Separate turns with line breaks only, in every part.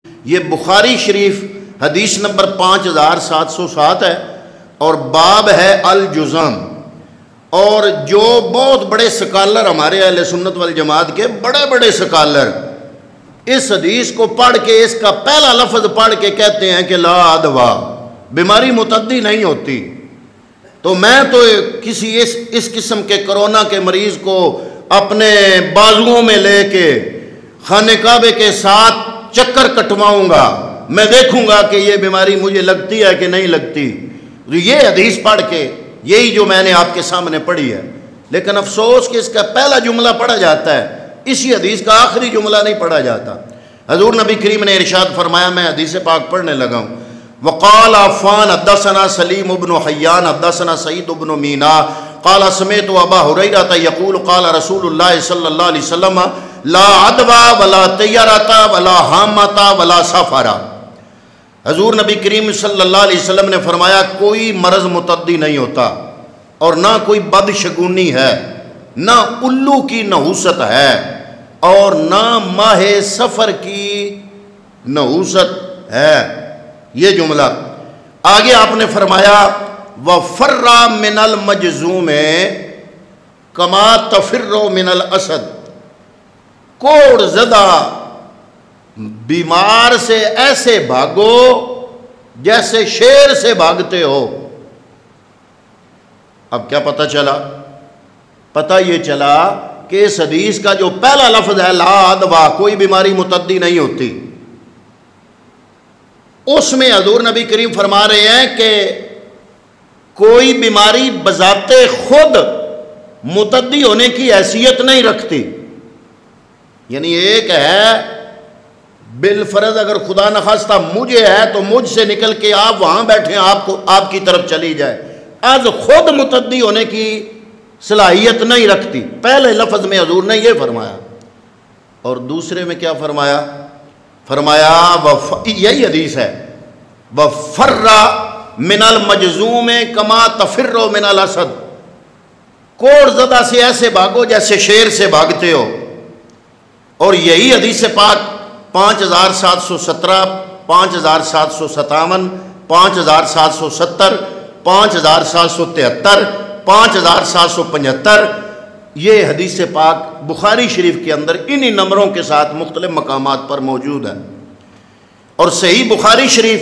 یہ بخاری شریف حدیث نمبر 5707 ہے اور باب ہے الجزام۔ اور جو بہت بڑے سکالر ہمارے اہل سنت والجماعت کے بڑے بڑے سکالر اس حدیث کو پڑھ کے اس کا پہلا لفظ پڑھ کے کہتے ہیں کہ لا ادوا، بیماری متعدی نہیں ہوتی۔ تو میں تو کسی اس قسم کے کرونا کے مریض کو اپنے بازوؤں میں لے کے خانہ کعبے کے ساتھ چکر کٹواؤں گا، میں دیکھوں گا کہ یہ بیماری مجھے لگتی ہے کہ نہیں لگتی۔ یہ حدیث پڑھ کے یہی جو میں نے آپ کے سامنے پڑھی ہے، لیکن افسوس کہ اس کا پہلا جملہ پڑھا جاتا ہے، اسی حدیث کا آخری جملہ نہیں پڑھا جاتا۔ حضور نبی کریم نے ارشاد فرمایا، میں حدیث پاک پڑھنے لگا ہوں، وقال عفان حدثنا سلیم بن حیان حدثنا سعید بن مینا قال سمعت ابا ہریرہ یقول قال رسول اللہ صلی اللہ علیہ وسلم لا عدوى ولا طیرۃ ولا حامۃ ولا سفر۔ حضور نبی کریم صلی اللہ علیہ وسلم نے فرمایا کوئی مرض متعدی نہیں ہوتا، اور نہ کوئی بدشگونی ہے، نہ الو کی نحوست ہے، اور نہ ماہ سفر کی نحوست ہے۔ یہ جملہ آگے آپ نے فرمایا وَفَرَّ مِنَ الْمَجْزُومِ كَمَا تَفِرُّ مِنَ الْأَسَدِ، کوڑ زدہ بیمار سے ایسے بھاگو جیسے شیر سے بھاگتے ہو۔ اب کیا پتہ چلا؟ پتہ یہ چلا کہ اس حدیث کا جو پہلا لفظ ہے لا عدویٰ، کوئی بیماری متعدی نہیں ہوتی، اس میں حضور نبی کریم فرما رہے ہیں کہ کوئی بیماری بذات خود متعدی ہونے کی حیثیت نہیں رکھتی۔ یعنی ایک ہے بالفرض اگر خدا نخواستہ مجھے ہے تو مجھ سے نکل کے آپ وہاں بیٹھے آپ کی طرف چلی جائے، از خود متعدی ہونے کی صلاحیت نہیں رکھتی۔ پہلے لفظ میں حضور نے یہ فرمایا، اور دوسرے میں کیا فرمایا؟ فرمایا یہی حدیث ہے وَفَرَّ مِنَ الْمَجْزُومِ كَمَا تَفِرُّ مِنَ الْأَسَدِ، کوڑ زدہ سے ایسے بھاگو جیسے شیر سے بھاگتے ہو۔ اور یہی حدیث پاک 5717 5757 5770 5773 5775 یہ حدیث پاک بخاری شریف کے اندر انہی نمبروں کے ساتھ مختلف مقامات پر موجود ہے۔ اور صحیح بخاری شریف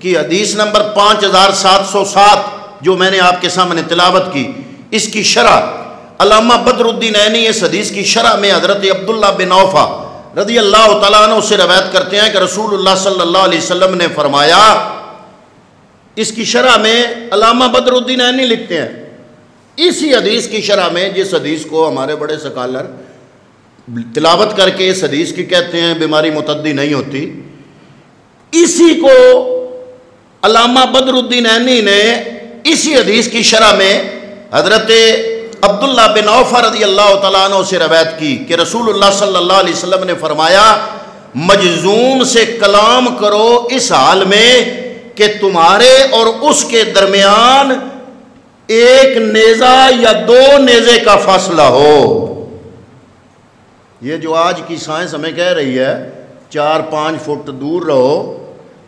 کی حدیث نمبر 5707 جو میں نے آپ کے سامنے تلاوت کی، اس کی شرح علامہ بدر الدین عینی اس حدیث کی شرح میں حضرت عبداللہ بن اوفا رضی اللہ تعالیٰ عنہ سے روایت کرتے ہیں کہ رسول اللہ صلی اللہ علیہ وسلم نے فرمایا، اس کی شرح میں علامہ بدر الدین عینی لکھتے ہیں، اسی حدیث کی شرح میں جس حدیث کو ہمارے بڑے سکالر تلاوت کر کے اس حدیث کی کہتے ہیں بیماری متعدی نہیں ہوتی، اسی کو علامہ بدر الدین عینی نے اسی حدیث کی شرح میں حضرت عبداللہ بن اوفا رضی اللہ تعالیٰ عنہ سے روایت کی کہ رسول اللہ صلی اللہ علیہ وسلم نے فرمایا مجزوم سے کلام کرو اس حال میں کہ تمہارے اور اس کے درمیان ایک نیزہ یا دو نیزے کا فاصلہ ہو۔ یہ جو آج کی سائنس ہمیں کہہ رہی ہے 4-5 فٹ دور رہو،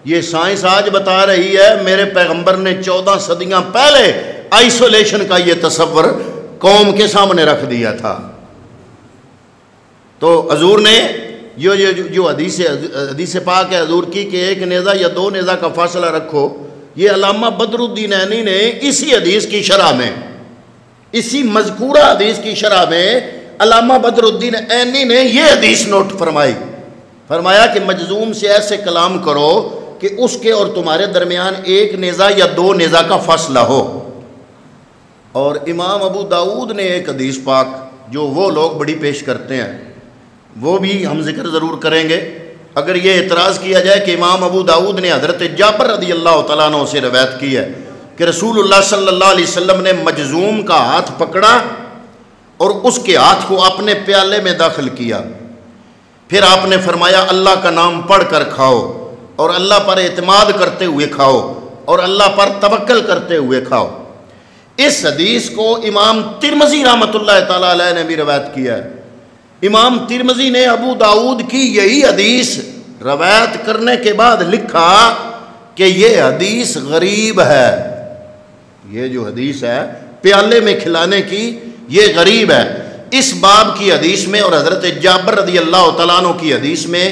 یہ سائنس آج بتا رہی ہے میرے پیغمبر نے 14 صدیاں پہلے آئسولیشن کا یہ تصور قوم کے سامنے رکھ دیا تھا۔ تو حضور نے جو حدیث پاک ہے حضور کی کہ ایک نیزہ یا دو نیزہ کا فاصلہ رکھو، یہ علامہ بدر الدین عینی نے اسی حدیث کی شرح میں، اسی مذکورہ حدیث کی شرح میں علامہ بدر الدین عینی نے یہ حدیث نوٹ فرمایا کہ مجزوم سے ایسے کلام کرو کہ اس کے اور تمہارے درمیان ایک نیزہ یا دو نیزہ کا فاصلہ ہو۔ اور امام ابو داؤد نے ایک حدیث پاک جو وہ لوگ بڑی پیش کرتے ہیں، وہ بھی ہم ذکر ضرور کریں گے۔ اگر یہ اعتراض کیا جائے کہ امام ابو داؤد نے حضرت جابر رضی اللہ تعالیٰ عنہ سے روایت کی ہے کہ رسول اللہ صلی اللہ علیہ وسلم نے مجزوم کا ہاتھ پکڑا اور اس کے ہاتھ کو اپنے پیالے میں داخل کیا، پھر آپ نے فرمایا اللہ کا نام پڑھ کر کھاؤ، اور اللہ پر اعتماد کرتے ہوئے کھاؤ، اور اللہ پر توکل کرتے ہوئے کھاؤ۔ اس حدیث کو امام ترمذی رحمۃ اللہ تعالیٰ علیہ نے بھی روایت کیا ہے۔ امام ترمذی نے ابو داؤد کی یہی حدیث روایت کرنے کے بعد لکھا کہ یہ حدیث غریب ہے، یہ جو حدیث ہے پیالے میں کھلانے کی یہ غریب ہے۔ اس باب کی حدیث میں اور حضرت جابر رضی اللہ تعالیٰ عنہ کی حدیث میں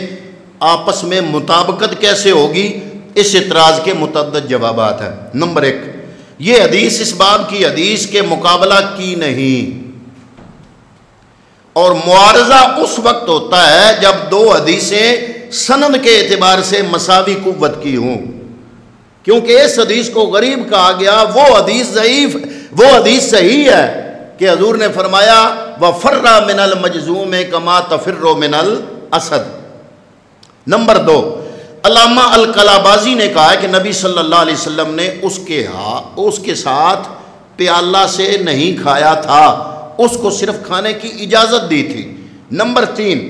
آپس میں مطابقت کیسے ہوگی، اس اعتراض کے متعدد جوابات ہیں۔ نمبر 1، یہ حدیث اس باب کی حدیث کے مقابلہ کی نہیں، اور معارضہ اس وقت ہوتا ہے جب دو حدیثیں سند کے اعتبار سے مساوی قوت کی ہوں، کیونکہ اس حدیث کو غریب کہا گیا، وہ حدیث ضعیف، وہ حدیث صحیح ہے کہ حضور نے فرمایا وَفَرَّ مِنَ الْمَجْزُومِ كَمَا تَفِرُّ مِنَ الْأَسَدِ۔ نمبر 2، علامہ القلابازی نے کہا ہے کہ نبی صلی اللہ علیہ وسلم نے اس کے ساتھ پیالہ سے نہیں کھایا تھا، اس کو صرف کھانے کی اجازت دی تھی۔ نمبر 3،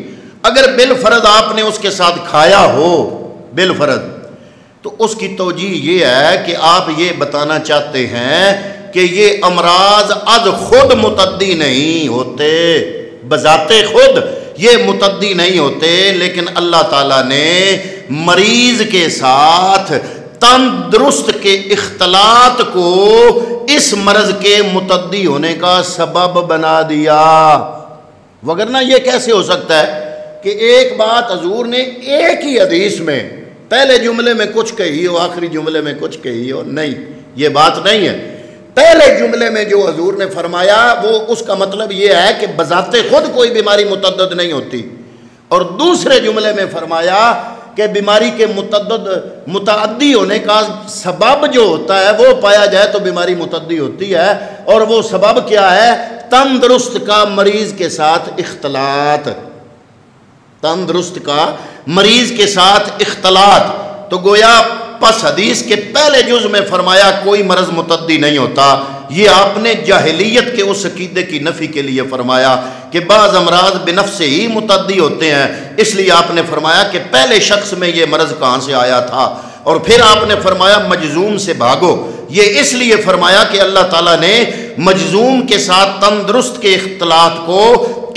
اگر بالفرض آپ نے اس کے ساتھ کھایا ہو بالفرض، تو اس کی توجیہ یہ ہے کہ آپ یہ بتانا چاہتے ہیں کہ یہ امراض از خود متعدی نہیں ہوتے، بذات خود یہ متعدی نہیں ہوتے، لیکن اللہ تعالیٰ نے مریض کے ساتھ تندرست کے اختلاط کو اس مرض کے متعدی ہونے کا سبب بنا دیا۔ وگرنہ یہ کیسے ہو سکتا ہے کہ ایک بات حضور نے ایک ہی حدیث میں پہلے جملے میں کچھ کہی ہو، آخری جملے میں کچھ کہی ہو؟ نہیں، یہ بات نہیں ہے۔ پہلے جملے میں جو حضور نے فرمایا وہ اس کا مطلب یہ ہے کہ بذات خود کوئی بیماری متعدد نہیں ہوتی، اور دوسرے جملے میں فرمایا کہ بیماری کے متعدی ہونے کا سبب جو ہوتا ہے وہ پایا جائے تو بیماری متعدی ہوتی ہے، اور وہ سبب کیا ہے؟ تندرست کا مریض کے ساتھ اختلاط، تندرست کا مریض کے ساتھ اختلاط۔ تو گویا پس حدیث کے پہلے جز میں فرمایا کوئی مرض متعدی نہیں ہوتا، یہ آپ نے جاہلیت کے اس عقیدے کی نفی کے لیے فرمایا کہ بعض امراض بنفس ہی متعدی ہوتے ہیں، اس لیے آپ نے فرمایا کہ پہلے شخص میں یہ مرض کہاں سے آیا تھا، اور پھر آپ نے فرمایا مجزوم سے بھاگو۔ یہ اس لیے فرمایا کہ اللہ تعالیٰ نے مجزوم کے ساتھ تندرست کے اختلاط کو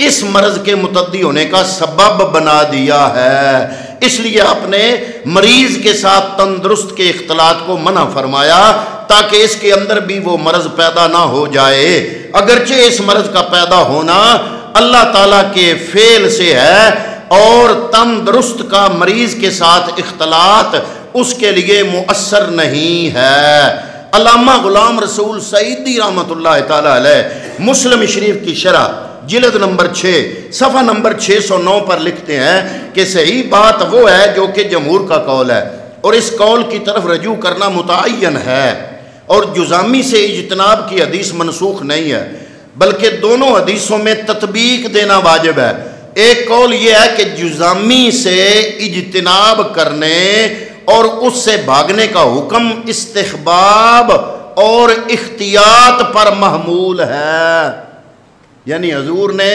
اس مرض کے متعدی ہونے کا سبب بنا دیا ہے، اس لیے آپ نے مریض کے ساتھ تندرست کے اختلاط کو منع فرمایا تاکہ اس کے اندر بھی وہ مرض پیدا نہ ہو جائے، اگرچہ اس مرض کا پیدا ہونا اللہ تعالیٰ کے فعل سے ہے، اور تندرست کا مریض کے ساتھ اختلاط اس کے لیے مؤثر نہیں ہے۔ علامہ غلام رسول سعیدی رحمۃ اللہ تعالیٰ علیہ مسلم شریف کی شرح جلد نمبر 6 صفحہ نمبر 609 پر لکھتے ہیں کہ صحیح بات وہ ہے جو کہ جمہور کا قول ہے، اور اس قول کی طرف رجوع کرنا متعین ہے، اور جزامی سے اجتناب کی حدیث منسوخ نہیں ہے، بلکہ دونوں حدیثوں میں تطبیق دینا واجب ہے۔ ایک قول یہ ہے کہ جزامی سے اجتناب کرنے اور اس سے بھاگنے کا حکم استحباب اور احتیاط پر محمول ہے، یعنی حضور نے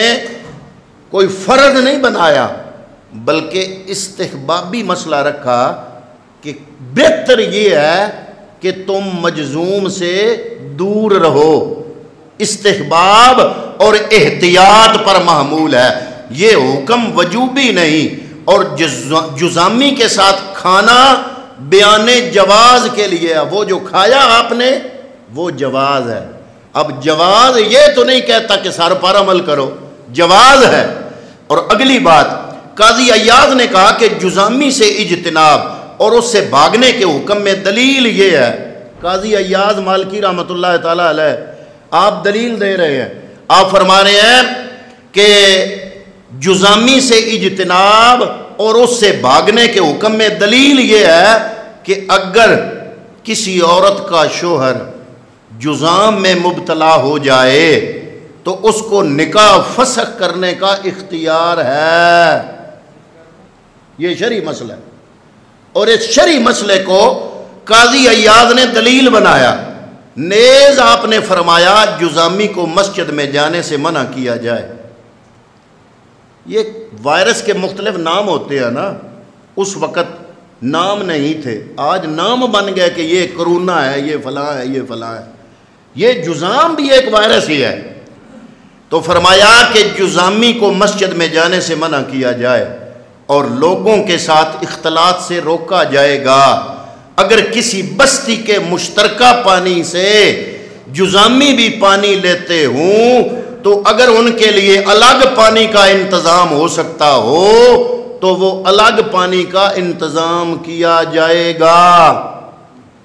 کوئی فرض نہیں بنایا بلکہ استحبابی مسئلہ رکھا کہ بہتر یہ ہے کہ تم مجزوم سے دور رہو، استحباب اور احتیاط پر محمول ہے، یہ حکم وجوبی نہیں۔ اور جزامی کے ساتھ کھانا بیان جواز کے لیے، وہ جو کھایا آپ نے وہ جواز ہے۔ اب جواز یہ تو نہیں کہتا کہ سر پر عمل کرو، جواز ہے۔ اور اگلی بات، قاضی عیاض نے کہا کہ جزامی سے اجتناب اور اس سے بھاگنے کے حکم میں دلیل یہ ہے۔ قاضی عیاض مالکی رحمۃ اللہ تعالیٰ علیہ آپ دلیل دے رہے ہیں، آپ فرما رہے ہیں کہ جزامی سے اجتناب اور اس سے بھاگنے کے حکم میں دلیل یہ ہے کہ اگر کسی عورت کا شوہر جزام میں مبتلا ہو جائے تو اس کو نکاح فسخ کرنے کا اختیار ہے، یہ شرعی مسئلہ ہے، اور اس شرعی مسئلے کو قاضی عیاض نے دلیل بنایا۔ نیز آپ نے فرمایا جزامی کو مسجد میں جانے سے منع کیا جائے۔ یہ وائرس کے مختلف نام ہوتے ہیں نا، اس وقت نام نہیں تھے، آج نام بن گئے کہ یہ کرونا ہے، یہ فلاں ہے، یہ فلاں ہے۔ یہ جزام بھی ایک وائرس ہی ہے، تو فرمایا کہ جزامی کو مسجد میں جانے سے منع کیا جائے۔ اور لوگوں کے ساتھ اختلاط سے روکا جائے گا۔ اگر کسی بستی کے مشترکہ پانی سے جزامی بھی پانی لیتے ہوں تو اگر ان کے لیے الگ پانی کا انتظام ہو سکتا ہو تو وہ الگ پانی کا انتظام کیا جائے گا۔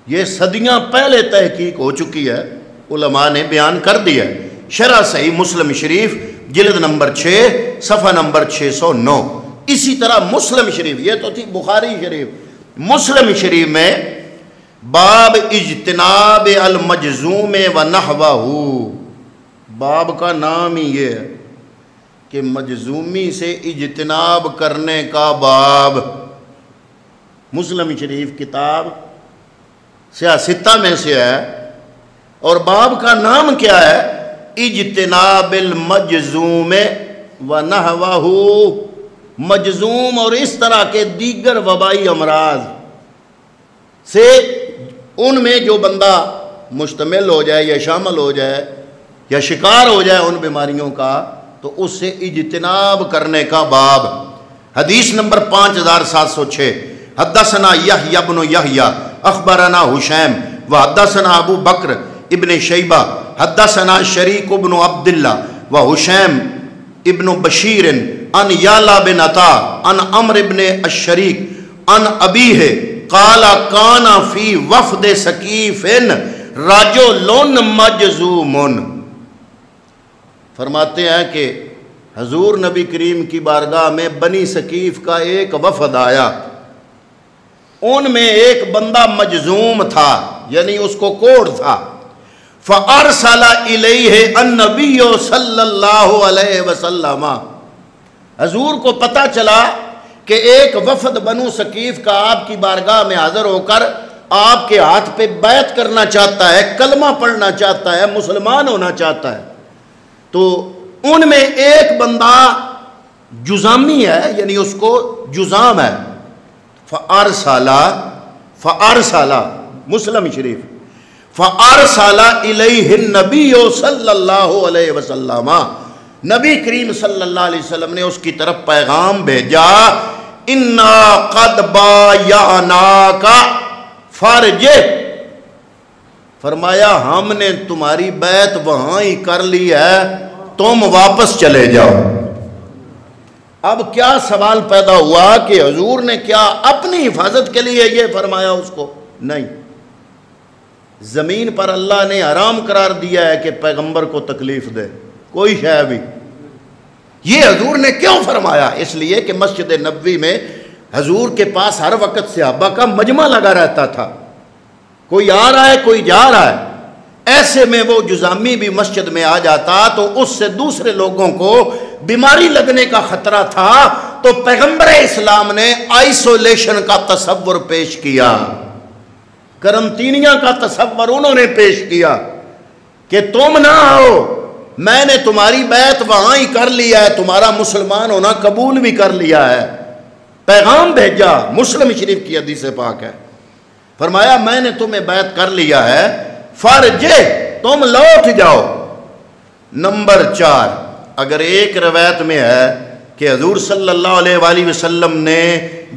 یہ صدیاں پہلے تحقیق ہو چکی ہے، علماء نے بیان کر دیا ہے۔ شرح صحیح مسلم شریف جلد نمبر 6 صفحہ نمبر 609۔ اسی طرح مسلم شریف، یہ تو تھی بخاری شریف، مسلم شریف میں باب اجتناب المجزوم و نحوہ، باب کا نام ہی یہ ہے کہ مجزومی سے اجتناب کرنے کا باب۔ مسلم شریف کتاب سیاستہ میں سے ہے، اور باب کا نام کیا ہے؟ اجتناب المجزوم و نحوہ، مجزوم اور اس طرح کے دیگر وبائی امراض سے ان میں جو بندہ مشتمل ہو جائے یا شامل ہو جائے یا شکار ہو جائے ان بیماریوں کا، تو اس سے اجتناب کرنے کا باب۔ حدیث نمبر 5706، حدثنا یحییٰ بن یحییٰ اخبرنا حشیم وحدثنا ابو بکر ابن شیبہ حدثنا شریک بن عبداللہ وحشیم ابن بشیر ان یالا بن عطا ان عمر بن الشریک ان ابیہ قال کان فی وفد ثقیف رجل مجزوم۔ فرماتے ہیں کہ حضور نبی کریم کی بارگاہ میں بنی ثقیف کا ایک وفد آیا، ان میں ایک بندہ مجزوم تھا، یعنی اس کو کوڑ تھا۔ فَأَرْسَلَ إِلَيْهِ النَّبِيُّ صلی اللہ علیہ وسلم، حضور کو پتہ چلا کہ ایک وفد بنو ثقیف کا آپ کی بارگاہ میں حاضر ہو کر آپ کے ہاتھ پہ بیعت کرنا چاہتا ہے، کلمہ پڑھنا چاہتا ہے، مسلمان ہونا چاہتا ہے۔ تو ان میں ایک بندہ جزامی ہے، یعنی اس کو جزام ہے۔ فَأَرْسَلَ مسلم شریف، فَأَرْسَلَ إِلَيْهِ النَّبِيُّ صلی اللہ علیہ وسلم، نبی کریم صلی اللہ علیہ وسلم نے اس کی طرف پیغام بھیجا، اِنَّا قَدْ بَایَعْنَاکَ فَارْجِعْ، فرمایا ہم نے تمہاری بیعت وہاں ہی کر لی ہے، تم واپس چلے جاؤ۔ اب کیا سوال پیدا ہوا کہ حضور نے کیا اپنی حفاظت کے لیے یہ فرمایا اس کو؟ نہیں، زمین پر اللہ نے حرام قرار دیا ہے کہ پیغمبر کو تکلیف دے کوئی شے بھی۔ یہ حضور نے کیوں فرمایا؟ اس لیے کہ مسجد نبوی میں حضور کے پاس ہر وقت صحابہ کا مجمع لگا رہتا تھا، کوئی آ رہا ہے کوئی جا رہا ہے، ایسے میں وہ جزامی بھی مسجد میں آ جاتا تو اس سے دوسرے لوگوں کو بیماری لگنے کا خطرہ تھا، تو پیغمبر اسلام نے آئسولیشن کا تصور پیش کیا، کرنطینیہ کا تصور انہوں نے پیش کیا کہ تم نہ آؤ، میں نے تمہاری بیعت وہاں ہی کر لیا ہے، تمہارا مسلمان ہونا قبول بھی کر لیا ہے، پیغام بھیجا۔ مسلم شریف کی حدیث پاک ہے، فرمایا میں نے تمہیں بیعت کر لیا ہے، فرجے تم لوٹ جاؤ۔ نمبر 4، اگر ایک روایت میں ہے کہ حضور صلی اللہ علیہ وآلہ وسلم نے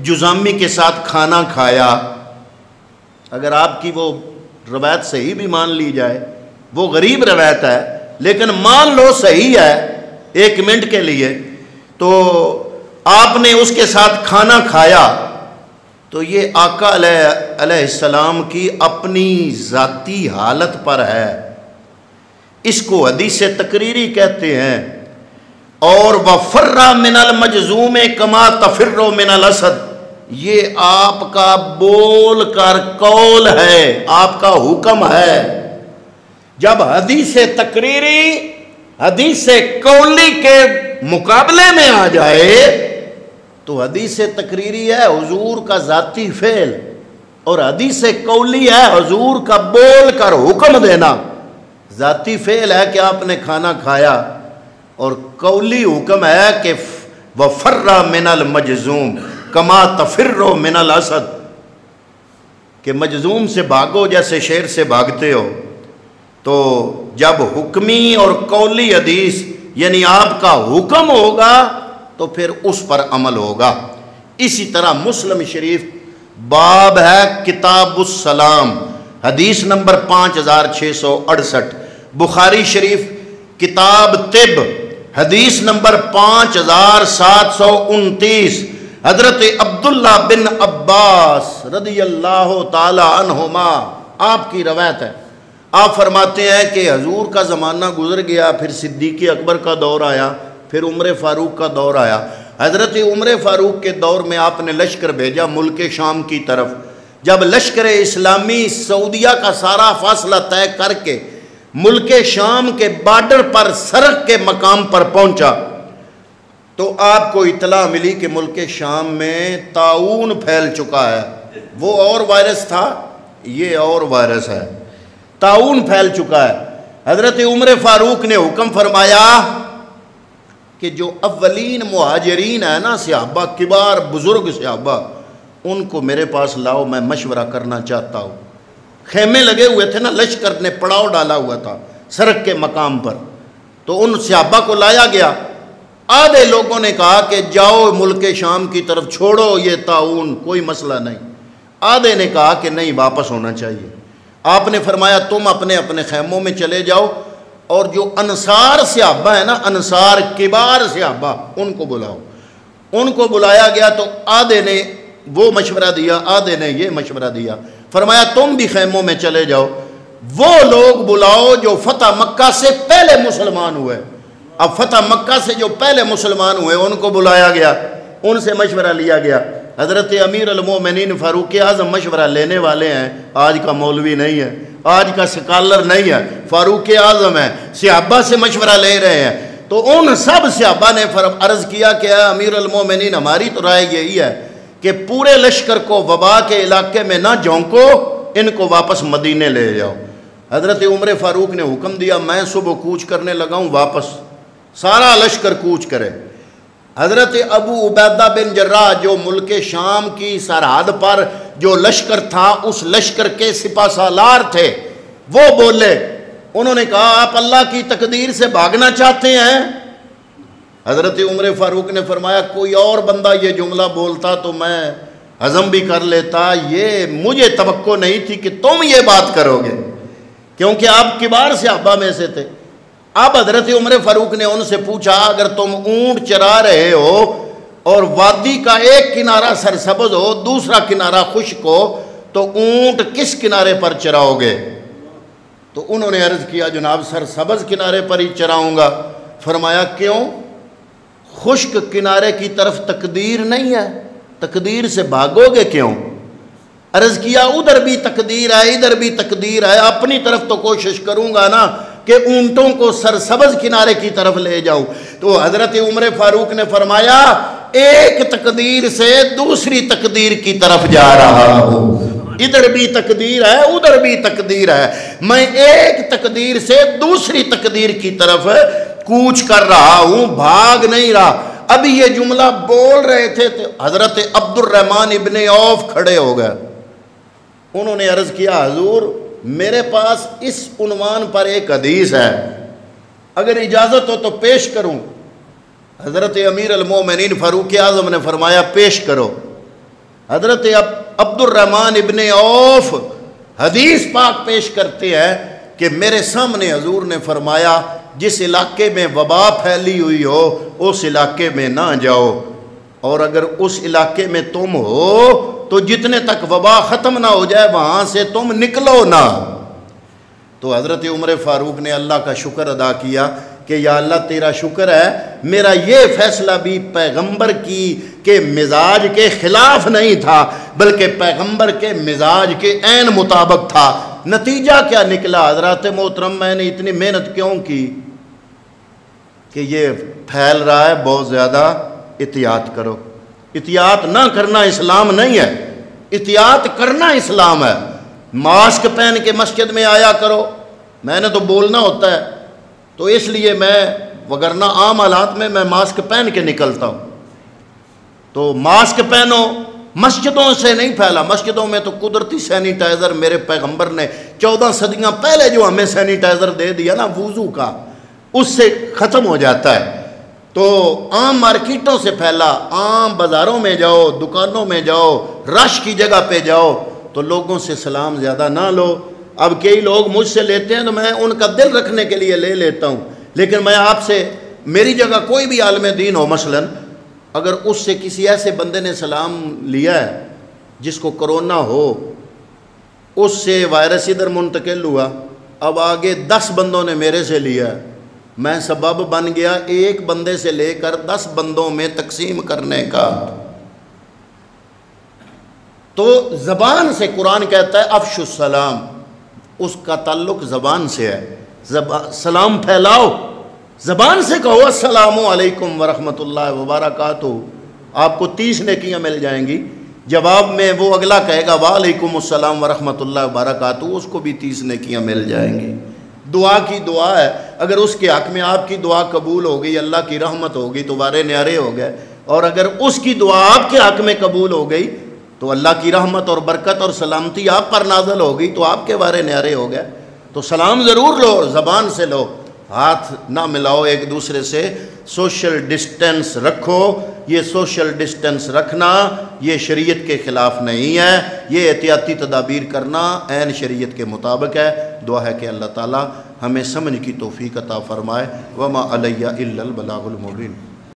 جزامی کے ساتھ کھانا کھایا، اگر آپ کی وہ روایت صحیح بھی مان لی جائے، وہ غریب روایت ہے لیکن مان لو صحیح ہے ایک منٹ کے لیے، تو آپ نے اس کے ساتھ کھانا کھایا، تو یہ آقا علیہ السلام کی اپنی ذاتی حالت پر ہے، اس کو حدیث تقریری کہتے ہیں۔ اور وَفَرَّ مِنَ الْمَجْزُومِ كَمَا تَفِرُّ مِنَ الْأَسَدِ، یہ آپ کا بول کر قول ہے، آپ کا حکم ہے۔ جب حدیث تقریری حدیث قولی کے مقابلے میں آ جائے تو حدیث تقریری ہے حضور کا ذاتی فعل، اور حدیث قولی ہے حضور کا بول کر حکم دینا۔ ذاتی فعل ہے کہ آپ نے کھانا کھایا، اور قولی حکم ہے کہ وَفَرَّ مِنَ الْمَجْزُومِ كَمَا تَفِرُّ مِنَ الْأَسَدِ، کہ مجزوم سے بھاگو جیسے شیر سے بھاگتے ہو۔ تو جب حکمی اور قولی حدیث یعنی آپ کا حکم ہوگا تو پھر اس پر عمل ہوگا۔ اسی طرح مسلم شریف باب ہے کتاب السلام، حدیث نمبر 5668، بخاری شریف کتاب طب، حدیث نمبر 5729، حضرت عبداللہ بن عباس رضی اللہ تعالی عنہما آپ کی روایت ہے، آپ فرماتے ہیں کہ حضور کا زمانہ گزر گیا، پھر صدیق اکبر کا دور آیا، پھر عمر فاروق کا دور آیا۔ حضرت عمر فاروق کے دور میں آپ نے لشکر بھیجا ملک شام کی طرف۔ جب لشکر اسلامی سعودیہ کا سارا فاصلہ طے کر کے ملک شام کے بارڈر پر سرخ کے مقام پر پہنچا تو آپ کو اطلاع ملی کہ ملک شام میں طاعون پھیل چکا ہے۔ وہ اور وائرس تھا، یہ اور وائرس ہے، طاعون پھیل چکا ہے۔ حضرت عمر فاروق نے حکم فرمایا کہ جو اولین مہاجرین ہیں نا صحابہ، کبار بزرگ صحابہ، ان کو میرے پاس لاؤ، میں مشورہ کرنا چاہتا ہوں۔ خیمے لگے ہوئے تھے نا، لشکر نے پڑاؤ ڈالا ہوا تھا سرک کے مقام پر، تو ان صحابہ کو لایا گیا۔ آدھے لوگوں نے کہا کہ جاؤ ملک شام کی طرف، چھوڑو یہ طاعون، کوئی مسئلہ نہیں۔ آدھے نے کہا کہ نہیں، واپس ہونا چاہیے۔ آپ نے فرمایا تم اپنے اپنے خیموں میں چلے جاؤ، اور جو انصار صحابہ ہیں نا، انصار کبار صحابہ، ان کو بلاؤ۔ ان کو بلایا گیا تو آدھے نے وہ مشورہ دیا، آدھے نے یہ مشورہ دیا۔ فرمایا تم بھی خیموں میں چلے جاؤ، وہ لوگ بلاؤ جو فتح مکہ سے پہلے مسلمان ہوئے۔ اب فتح مکہ سے جو پہلے مسلمان ہوئے ان کو بلایا گیا، ان سے مشورہ لیا گیا۔ حضرت امیر المومنین فاروق اعظم مشورہ لینے والے ہیں، آج کا مولوی نہیں ہے، آج کا سکالر نہیں ہے، فاروق اعظم ہے، صحابہ سے مشورہ لے رہے ہیں۔ تو ان سب صحابہ نے عرض کیا کہ اے امیر المومنین، ہماری تو رائے یہی ہے کہ پورے لشکر کو وبا کے علاقے میں نہ جھونکو، ان کو واپس مدینے لے جاؤ۔ حضرت عمر فاروق نے حکم دیا میں صبح کوچ کرنے لگا ہوں، واپس سارا لشکر کوچ کرے۔ حضرت ابو عبیدہ بن جراح جو ملک شام کی سرحد پر جو لشکر تھا، اس لشکر کے سپہ سالار تھے، وہ بولے، انہوں نے کہا آپ اللہ کی تقدیر سے بھاگنا چاہتے ہیں؟ حضرت عمر فاروق نے فرمایا کوئی اور بندہ یہ جملہ بولتا تو میں ہضم بھی کر لیتا، یہ مجھے توقع نہیں تھی کہ تم یہ بات کرو گے، کیونکہ آپ کبار صحابہ میں سے تھے۔ اب حضرت عمر فاروق نے ان سے پوچھا اگر تم اونٹ چرا رہے ہو اور وادی کا ایک کنارہ سرسبز ہو، دوسرا کنارہ خشک ہو، تو اونٹ کس کنارے پر چراؤ گے؟ تو انہوں نے عرض کیا جناب سرسبز کنارے پر ہی چراؤں گا۔ فرمایا کیوں؟ خشک کنارے کی طرف تقدیر نہیں ہے، تقدیر سے بھاگو گے کیوں؟ عرض کیا ادھر بھی تقدیر ہے، ادھر بھی تقدیر ہے، اپنی طرف تو کوشش کروں گا نا کہ اونٹوں کو سرسبز کنارے کی طرف لے جاؤں۔ تو حضرت عمر فاروق نے فرمایا ایک تقدیر سے دوسری تقدیر کی طرف جا رہا ہوں، ادھر بھی تقدیر ہے ادھر بھی تقدیر ہے، میں ایک تقدیر سے دوسری تقدیر کی طرف کوچ کر رہا ہوں، بھاگ نہیں رہا۔ ابھی یہ جملہ بول رہے تھے تو حضرت عبد الرحمن ابن عوف کھڑے ہو گئے۔ انہوں نے عرض کیا حضور میرے پاس اس عنوان پر ایک حدیث ہے، اگر اجازت ہو تو پیش کروں؟ حضرت امیر المومنین فاروق اعظم نے فرمایا پیش کرو۔ حضرت عبد الرحمن ابن عوف حدیث پاک پیش کرتے ہیں کہ میرے سامنے حضور نے فرمایا جس علاقے میں وبا پھیلی ہوئی ہو اس علاقے میں نہ جاؤ، اور اگر اس علاقے میں تم ہو تو جتنے تک وبا ختم نہ ہو جائے وہاں سے تم نکلو نہ۔ تو حضرت عمر فاروق نے اللہ کا شکر ادا کیا کہ یا اللہ تیرا شکر ہے میرا یہ فیصلہ بھی پیغمبر کی کے مزاج کے خلاف نہیں تھا بلکہ پیغمبر کے مزاج کے عین مطابق تھا۔ نتیجہ کیا نکلا حضرات محترم؟ میں نے اتنی محنت کیوں کی کہ یہ پھیل رہا ہے، بہت زیادہ احتیاط کرو۔ احتیاط نہ کرنا اسلام نہیں ہے، احتیاط کرنا اسلام ہے۔ ماسک پہن کے مسجد میں آیا کرو، میں نے تو بولنا ہوتا ہے تو اس لیے میں، وگرنہ عام حالات میں ماسک پہن کے نکلتا ہوں۔ تو ماسک پہنو، مسجدوں سے نہیں پھیلا، مسجدوں میں تو قدرتی سینیٹائزر میرے پیغمبر نے 14 صدیاں پہلے جو ہمیں سینیٹائزر دے دیا نا وضو کا، اس سے ختم ہو جاتا ہے۔ تو عام مارکیٹوں سے پھیلا، عام بازاروں میں جاؤ، دکانوں میں جاؤ، رش کی جگہ پہ جاؤ تو لوگوں سے سلام زیادہ نہ لو۔ اب کئی لوگ مجھ سے لیتے ہیں تو میں ان کا دل رکھنے کے لیے لے لیتا ہوں، لیکن میں آپ سے، میری جگہ کوئی بھی عالم دین ہو مثلاً، اگر اس سے کسی ایسے بندے نے سلام لیا ہے جس کو کرونا ہو، اس سے وائرس ادھر منتقل ہوا، اب آگے 10 بندوں نے میرے سے لیا ہے، میں سبب بن گیا ایک بندے سے لے کر 10 بندوں میں تقسیم کرنے کا۔ تو زبان سے قرآن کہتا ہے افش السلام، اس کا تعلق زبان سے ہے، سلام پھیلاؤ، زبان سے کہو السلام علیکم ورحمۃ اللہ وبرکاتہ، آپ کو 30 نیکیاں مل جائیں گی۔ جواب میں وہ اگلا کہے گا وعلیکم السلام ورحمۃ اللہ وبرکاتہ، اس کو بھی 30 نیکیاں مل جائیں گی۔ دعا کی دعا ہے، اگر اس کے حق میں آپ کی دعا قبول ہو گئی، اللہ کی رحمت ہوگی تو وارے نیارے ہو گئے، اور اگر اس کی دعا آپ کے حق میں قبول ہو گئی تو اللہ کی رحمت اور برکت اور سلامتی آپ پر نازل ہو گئی تو آپ کے وارے نیارے ہو گئے۔ تو سلام ضرور لو، زبان سے لو، ہاتھ نہ ملاؤ ایک دوسرے سے، سوشل ڈسٹینس رکھو۔ یہ سوشل ڈسٹینس رکھنا یہ شریعت کے خلاف نہیں ہے، یہ احتیاطی تدابیر کرنا عین شریعت کے مطابق ہے۔ دعا ہے کہ اللہ تعالی ہمیں سمجھ کی توفیق عطا فرمائے۔ وما علیہ الا البلاغ المبین۔